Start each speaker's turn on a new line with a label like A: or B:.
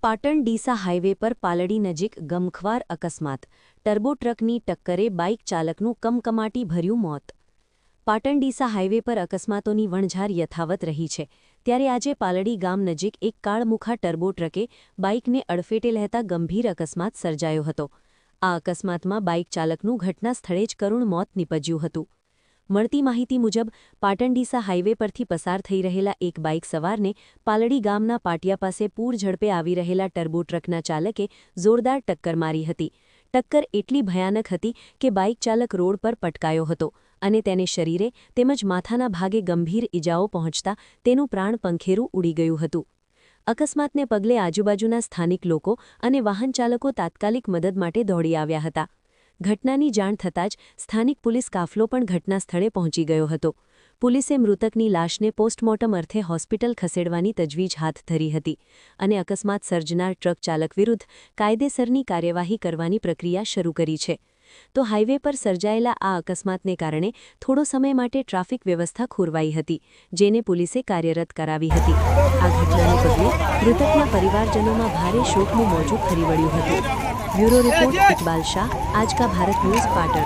A: Patan Deesa highway પર પાલડી નજીક ગમખ્વાર અકસ્માત, ટર્બો ટ્રકની ટક્કરે બાઇક ચાલકનું કમકમાટી ભર્યું મોત। પાટણ ડીસા હાઈવે પર અકસ્માતોની વણઝાર યથાવત રહી છે, ત્યારે આજે પાલડી ગામ નજીક એક કાળમુખા ટર્બો ટ્રકે બાઇકને અડફેટે લેતા ગંભીર અકસ્માત સર્જાયો હતો। આ અકસ્માતમાં બાઇક ચાલકનું ઘટના સ્થળે જ કરુણ મોત નીપજ્યું હતું। મળતી માહિતી મુજબ પાટણ ડીસા હાઈવે પરથી પસાર થઈ રહેલા એક બાઇક સવારને પાલડી ગામના પાટિયા પાસે પૂર ઝડપે આવી રહેલા ટર્બો ટ્રકના ચાલકે જોરદાર ટક્કર મારી હતી। ટક્કર એટલી ભયાનક હતી કે બાઇક ચાલક રોડ પર પટકાયો હતો અને તેને શરીરે તેમજ માથાના ભાગે ગંભીર ઇજાઓ પહોંચતા તેનું પ્રાણ પંખેરું ઉડી ગયું હતું। અકસ્માતને પગલે આજુબાજુના સ્થાનિક લોકો અને વાહન ચાલકો તાત્કાલિક મદદ માટે દોડી આવ્યા હતા। ઘટનાની જાણ થતાં જ સ્થાનિક પોલીસ કાફલો પણ ઘટના સ્થળે પહોંચી ગયો હતો। પોલીસે મૃતકની લાશને પોસ્ટમોર્ટમ અર્થે હોસ્પિટલ ખસેડવાની તજવીજ હાથ ધરી હતી અને અકસ્માત સર્જનાર ટ્રક ચાલક વિરુદ્ધ કાયદેસરની કાર્યવાહી કરવાની પ્રક્રિયા શરૂ કરી છે। તો હાઈવે પર સર્જાયેલા આ અકસ્માતને કારણે થોડો સમય માટે ટ્રાફિક વ્યવસ્થા ખોરવાઈ હતી, જેને પોલીસે કાર્યરત કરાવી હતી। આ ઘટનાને પગલે મૃતકના પરિવારજનોમાં ભારે શોકનું મોજું ફરી વળ્યું હતું। ब्यूरो रिपोर्ट इकबाल शाह, आज का भारत न्यूज़, पाटण।